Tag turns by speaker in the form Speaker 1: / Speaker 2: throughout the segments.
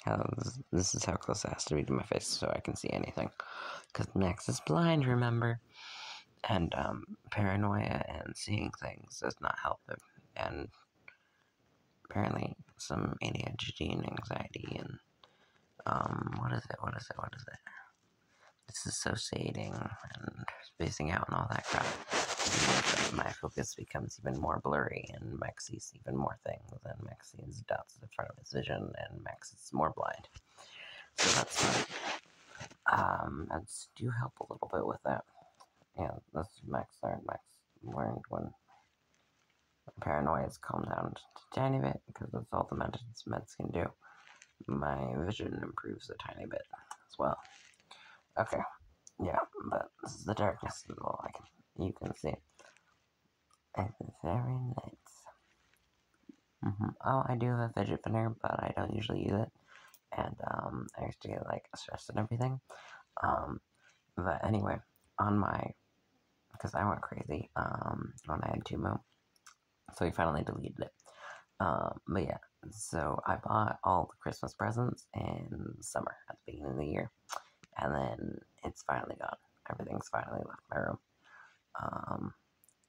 Speaker 1: Because this is how close it has to be to my face so I can see anything. Because Max is blind, remember? And paranoia and seeing things does not help him. And apparently some ADHD and anxiety and what is it? Disassociating and spacing out and all that crap. My focus becomes even more blurry, and Max sees even more things, and Max sees dots in front of his vision, and Max is more blind. So that's fun. Meds do help a little bit with that. Yeah, that's Max learned. Max learned when paranoia has calmed down just a tiny bit, because that's all the meds can do. My vision improves a tiny bit as well. Okay, yeah, but this is the darkness of all you can see. It's very nice. Oh, I do have a fidget spinner, but I don't usually use it. And, I used to get, stressed and everything. But anyway, because I went crazy, when I had Tumo. So we finally deleted it. But yeah, so I bought all the Christmas presents in summer, at the beginning of the year. And then it's finally gone. Everything's finally left my room.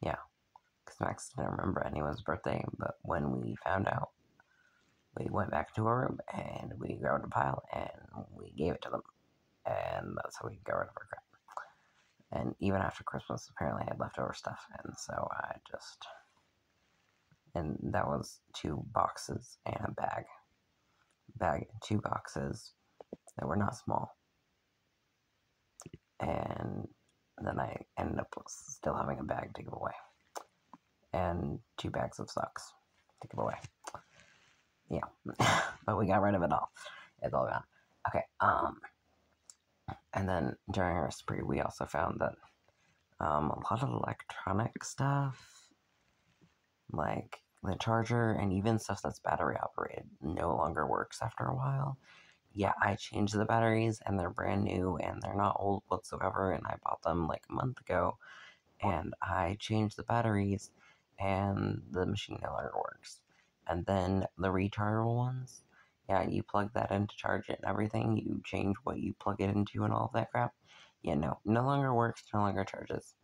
Speaker 1: Yeah. Because Max didn't remember anyone's birthday, but when we found out, we went back to our room, and we grabbed a pile, and we gave it to them. And that's how we got rid of our crap. And even after Christmas, apparently I had leftover stuff, and so and that was 2 boxes and a bag. 2 boxes that were not small. And then I ended up still having a bag to give away. And 2 bags of socks to give away. Yeah. But we got rid of it all. It's all gone. Okay, and then during our spree, we also found that a lot of electronic stuff, like the charger and even stuff that's battery operated, no longer works after a while. Yeah, I changed the batteries, and they're brand new, and they're not old whatsoever, and I bought them like a month ago, and I changed the batteries, and the machine no longer works. And then the rechargeable ones, yeah, you plug that in to charge it and everything, you change what you plug it into and all of that crap, yeah, no longer works, no longer charges.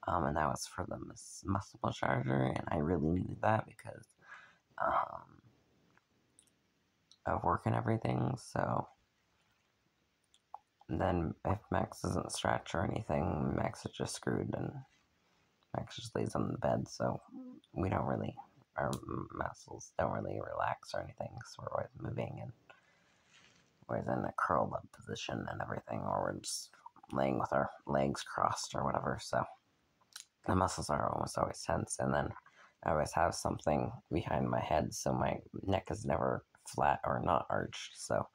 Speaker 1: And that was for the muscle charger, and I really needed that because of work and everything. So then if Max doesn't stretch or anything, Max is just screwed, and Max just lays on the bed, so we don't really, our muscles don't really relax or anything, because we're always moving, and we're in a curled up position and everything, or we're just laying with our legs crossed or whatever, so the muscles are almost always tense. And then I always have something behind my head, so my neck is never flat or not arched, so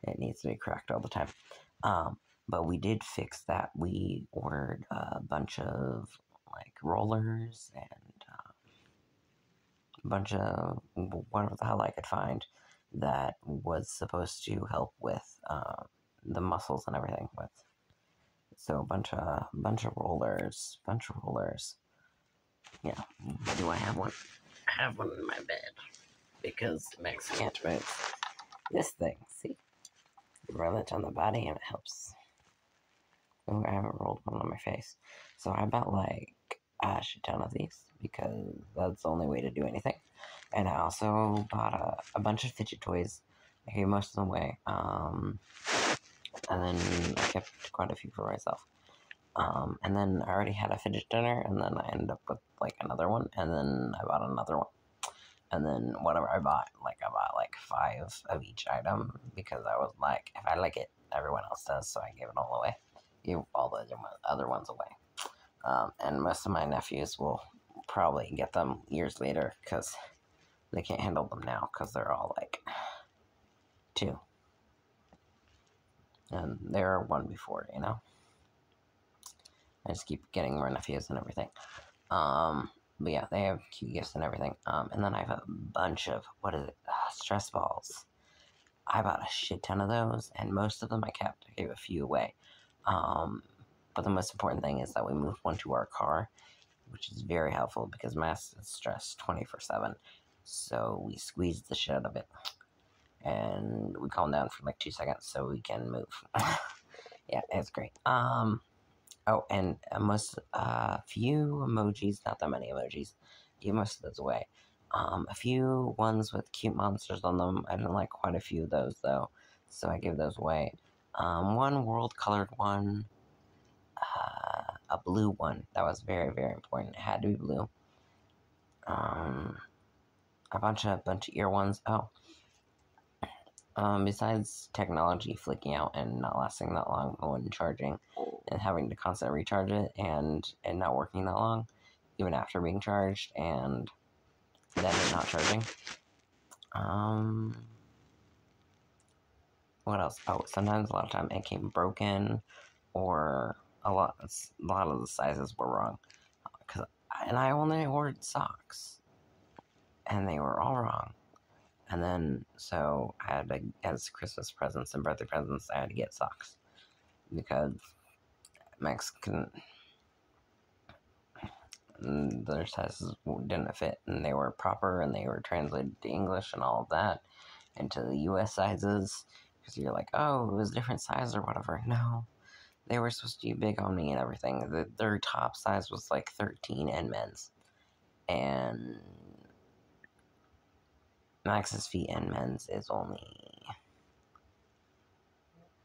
Speaker 1: it needs to be cracked all the time. But we did fix that. We ordered a bunch of rollers and a bunch of whatever the hell I could find that was supposed to help with the muscles and everything. So a bunch of rollers. Yeah. Do I have one? I have one in my bed because Max can't move this thing. See, you roll it on the body and it helps. Oh, I haven't rolled one on my face, so I bought a shit ton of these because that's the only way to do anything. And I also bought a bunch of fidget toys. I gave most of them away. And then I kept quite a few for myself. And then I already had a fidget spinner, and then I ended up with another one, and then I bought another one. And then whatever I bought, I bought 5 of each item, because I was like, if I like it, everyone else does, so I gave it all away. Gave all the other ones away. And most of my nephews will probably get them years later, because they can't handle them now, because they're all 2. And they were 1 before, you know? I just keep getting more nephews and everything. But yeah, they have cute gifts and everything. And then I have a bunch of, stress balls. I bought a shit ton of those, and most of them I kept. I gave a few away. But the most important thing is that we moved one to our car, which is very helpful because Max is stressed 24/7. So we squeezed the shit out of it. and we calm down for like 2 seconds so we can move. Yeah, it's great. Oh, and few emojis, not that many emojis, give most of those away. A few ones with cute monsters on them. I didn't like quite a few of those though, so I gave those away. One world colored one, a blue one. That was very, very important. It had to be blue. A bunch of ear ones. Oh, besides technology flicking out and not lasting that long when charging, and having to constantly recharge it, and not working that long, even after being charged, and then it not charging. What else? Oh, sometimes a lot of time it came broken, or a lot of the sizes were wrong. And I only ordered socks, and they were all wrong. And then, so I had to, as Christmas presents and birthday presents, I had to get socks. Because Mexican, their sizes didn't fit, and they were proper, and they were translated to English and all of that, and to the US sizes, because you're like, oh, it was a different size or whatever. No, they were supposed to be big on me and everything. Their top size was like 13 in men's, and Max's feet in men's is only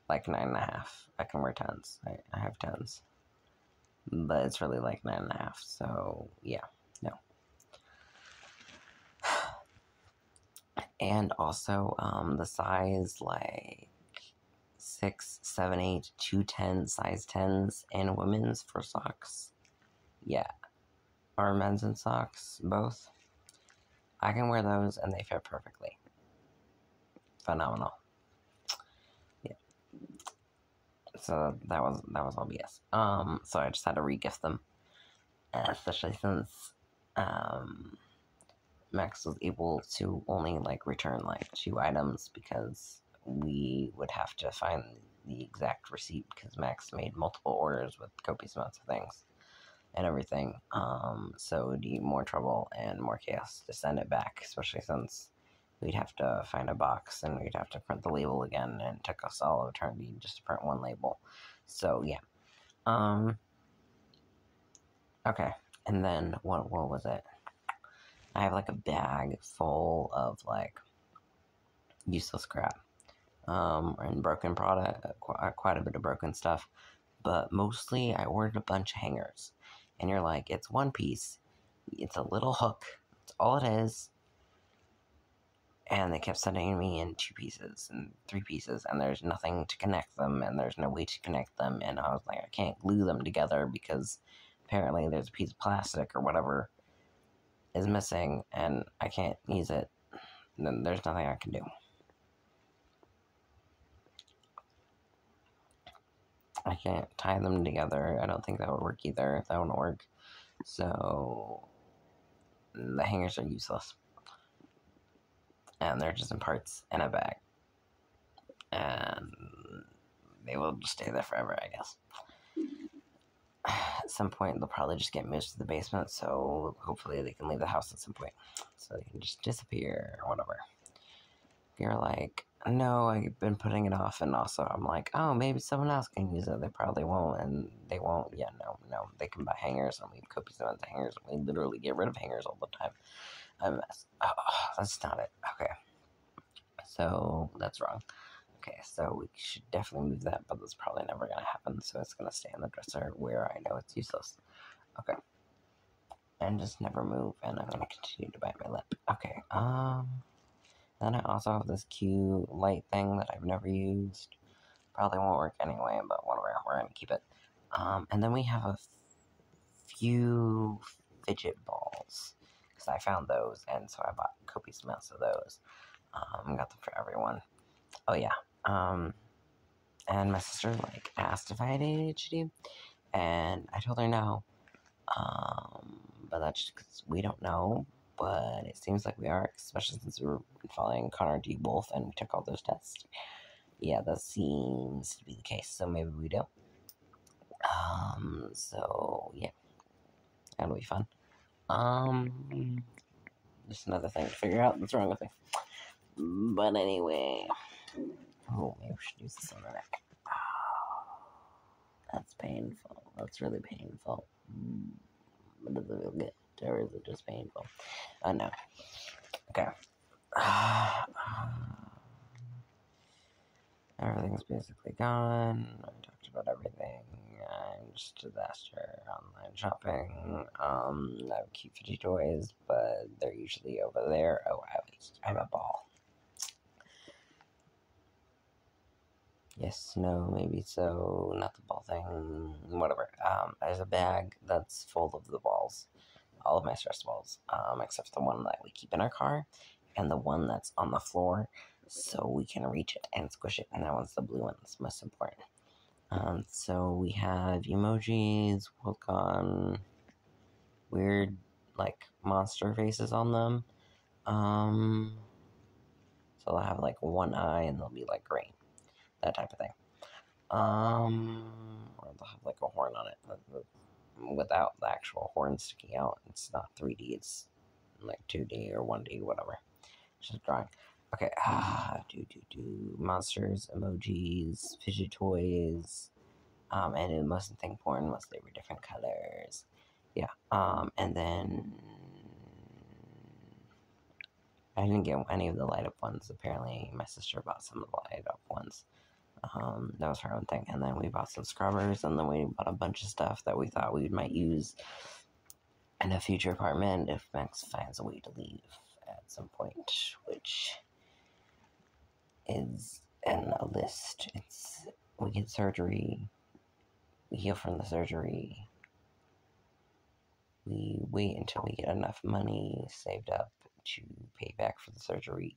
Speaker 1: like 9.5. I can wear 10s. I have 10s. But it's really like 9.5. So, yeah. No. And also, the size, like 6, 7, 8, 2, 10, size 10s, and women's for socks. Yeah. Or men's and socks, both. I can wear those, and they fit perfectly. Phenomenal. Yeah. So that was all BS. So I just had to re-gift them, especially since Max was able to only like return like 2 items, because we would have to find the exact receipt, because Max made multiple orders with copious amounts of things and everything. So it would be more trouble and more chaos to send it back, especially since we'd have to find a box and we'd have to print the label again, and it took us all of eternity just to print one label. So yeah. Okay. And then what was it? I have like a bag full of like useless crap. And broken product, quite a bit of broken stuff. But mostly I ordered a bunch of hangers. And you're like, it's one piece. It's a little hook. That's all it is. And they kept sending me in 2 pieces and 3 pieces, and there's nothing to connect them, and there's no way to connect them, and I was like, I can't glue them together because apparently there's a piece of plastic or whatever is missing, and I can't use it, and then there's nothing I can do. I can't tie them together. I don't think that would work either. That wouldn't work. So the hangers are useless. And they're just in parts in a bag. And they will just stay there forever, I guess. At some point, they'll probably just get moved to the basement, so hopefully they can leave the house at some point. So they can just disappear or whatever. You're like, no, I've been putting it off, and also I'm like, oh, maybe someone else can use it. They probably won't, and they won't. Yeah, no, they can buy hangers, and we have copious amounts of hangers, and we literally get rid of hangers all the time. I'm a mess. Oh, that's not it. Okay. So, that's wrong. Okay, so we should definitely move that, but that's probably never going to happen, so it's going to stay in the dresser where I know it's useless. Okay. And just never move, and I'm going to continue to bite my lip. Okay, then I also have this cute light thing that I've never used. Probably won't work anyway, but whatever, we're going to keep it. And then we have a few fidget balls, because I found those, and so I bought copious amounts of those. Got them for everyone. Oh, yeah. And my sister, like, asked if I had ADHD, and I told her no. But that's just because we don't know, but it seems like we are, especially since we were following Connor D. Wolf and we took all those tests. Yeah, that seems to be the case, so maybe we do. So, yeah. That'll be fun. Just another thing to figure out what's wrong with me. But anyway, oh, maybe we should use this on the neck. That's painful. That's really painful. But does it feel good, or is it just painful? No. Okay. Everything's basically gone. I talked about everything. I'm just a disaster. Online shopping. I have cute fidget toys, but they're usually over there. Oh, I have a ball. Yes, no, maybe so. Not the ball thing. Whatever. There's a bag that's full of the balls. All of my stress balls. Except the one that we keep in our car, and the one that's on the floor, so we can reach it and squish it. And that one's the blue one. That's most important. So we have emojis with weird, like, monster faces on them. So they'll have, like, one eye and they'll be, like, green. That type of thing. Or they'll have, like, a horn on it. Without the actual horn sticking out. It's not 3D, it's, like, 2D or 1D, whatever. It's just drawing. Okay, monsters, emojis, fidget toys. And the most important was they were different colors. Yeah. And then I didn't get any of the light up ones. Apparently, my sister bought some of the light up ones. That was her own thing. And then we bought some scrubbers, and then we bought a bunch of stuff that we thought we might use in a future apartment if Max finds a way to leave at some point, which is in a list. We get surgery. We heal from the surgery. We wait until we get enough money saved up to pay back for the surgery.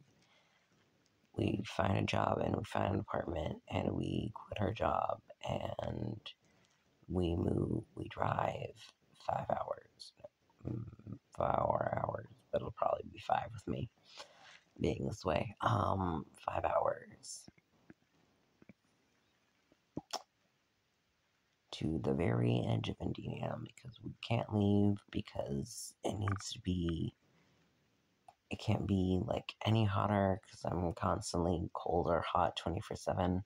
Speaker 1: We find a job and we find an apartment and we quit our job and we move. We drive 5 hours. 4 hours, but it'll probably be 5 with me being this way. 5 hours to the very edge of Indiana because we can't leave because it needs to be, it can't be like any hotter because I'm constantly cold or hot 24/7,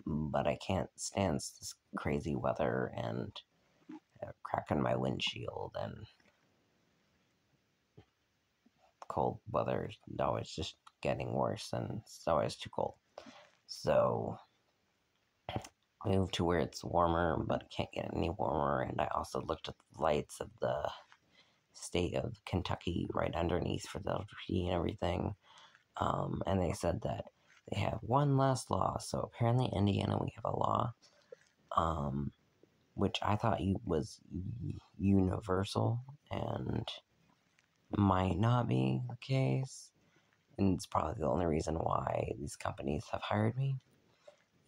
Speaker 1: but I can't stand this crazy weather and cracking my windshield and cold weather is always just getting worse and it's always too cold. So move to where it's warmer, but it can't get any warmer. And I also looked at the lights of the state of Kentucky right underneath for the electricity and everything. And they said that they have one last law. So apparently in Indiana we have a law, which I thought was universal and might not be the case. And it's probably the only reason why these companies have hired me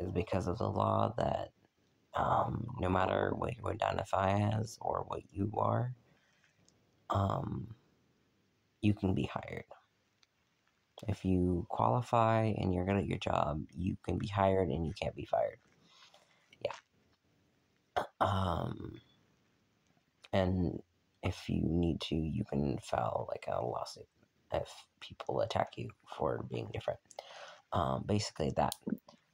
Speaker 1: is because of the law that no matter what you identify as or what you are, you can be hired. If you qualify and you're good at your job, you can be hired and you can't be fired. Yeah. And if you need to, you can file like a lawsuit if people attack you for being different. Basically that.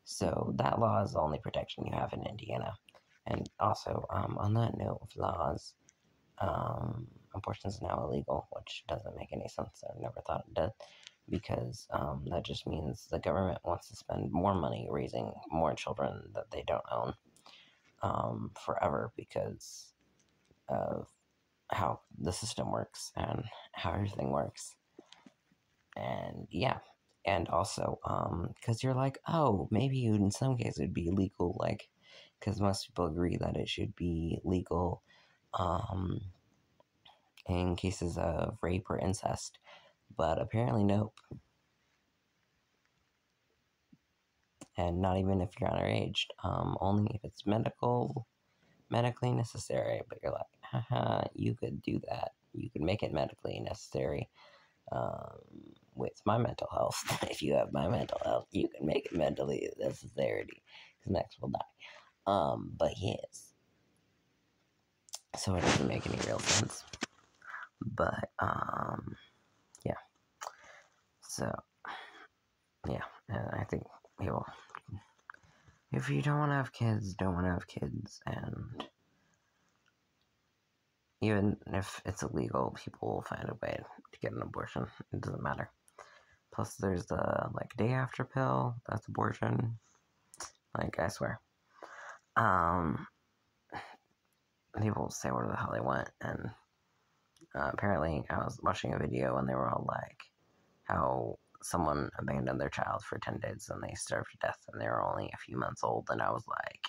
Speaker 1: So that law is the only protection you have in Indiana. And also, on that note of laws, abortion is now illegal, which doesn't make any sense. I never thought it did, because that just means the government wants to spend more money raising more children that they don't own forever because of how the system works and how everything works. And yeah. And also, because you're like, oh, maybe in some cases it would be illegal, like, because most people agree that it should be legal in cases of rape or incest. But apparently, nope. And not even if you're underage. Only if it's medically necessary. But you're like, haha, you could do that. You could make it medically necessary. With my mental health, if you have my mental health, you can make it mentally necessary because Max will die. But yes. So it doesn't make any real sense. But, yeah. So, yeah, and I think people, if you don't want to have kids, don't want to have kids, and even if it's illegal, people will find a way to get an abortion. It doesn't matter. Plus, there's the, like, day after pill. That's abortion. Like, I swear. People say whatever the hell they want, and apparently I was watching a video and they were all like, how someone abandoned their child for 10 days and they starved to death and they were only a few months old, and I was like,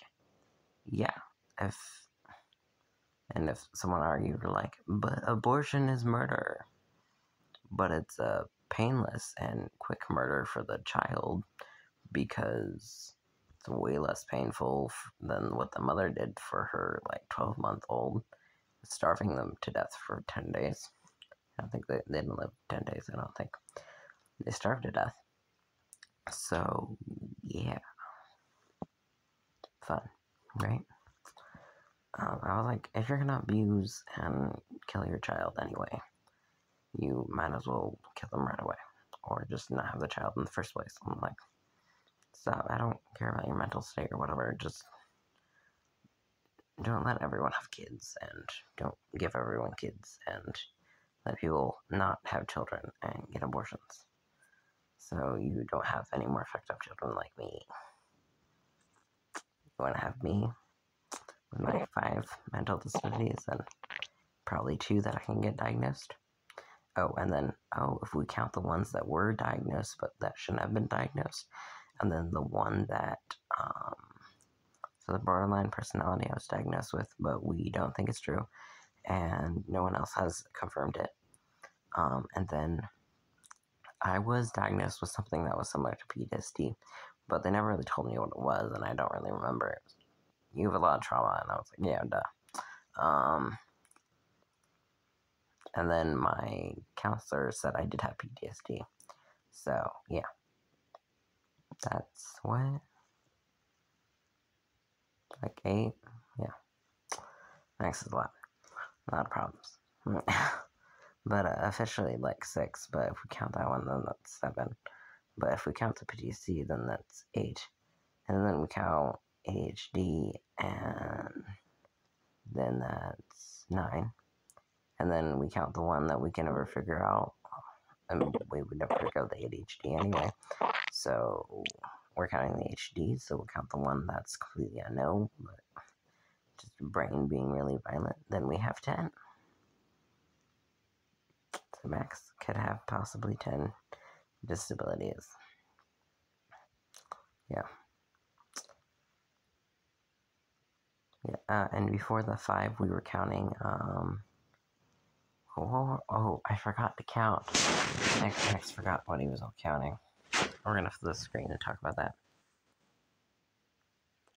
Speaker 1: yeah, if someone argued, like, but abortion is murder, but it's a painless and quick murder for the child because it's way less painful than what the mother did for her, like, 12-month-old, starving them to death for 10 days. I don't think they didn't live 10 days, I don't think. They starved to death. So, yeah. Fun, right? I was like, if you're gonna abuse and kill your child anyway, you might as well kill them right away. Or just not have the child in the first place. I'm like, stop, I don't care about your mental state or whatever, just don't let everyone have kids, and don't give everyone kids, and let people not have children and get abortions. So you don't have any more fucked up children like me. You want to have me with my 5 mental disabilities and probably 2 that I can get diagnosed. Oh, and then, if we count the ones that were diagnosed but that shouldn't have been diagnosed, and then the one that, so the borderline personality I was diagnosed with, but we don't think it's true, and no one else has confirmed it. And then I was diagnosed with something that was similar to PTSD, but they never really told me what it was, and I don't really remember it. You have a lot of trauma, and I was like, yeah, duh. And then my counselor said I did have PTSD. So, yeah. That's what? Like 8? Yeah. Thanks a lot. A lot of problems. But officially, like 6. But if we count that one, then that's 7. But if we count the PTSD, then that's 8. And then we count ADHD, and then that's 9. And then we count the one that we can never figure out. And we would never figure out the ADHD anyway. So we're counting the HD, so we'll count the one that's completely unknown, but just brain being really violent. Then we have 10. So Max could have possibly 10 disabilities. Yeah. Yeah, and before the 5, we were counting, I forgot to count. Max forgot what he was all counting. We're gonna flip the screen and talk about that.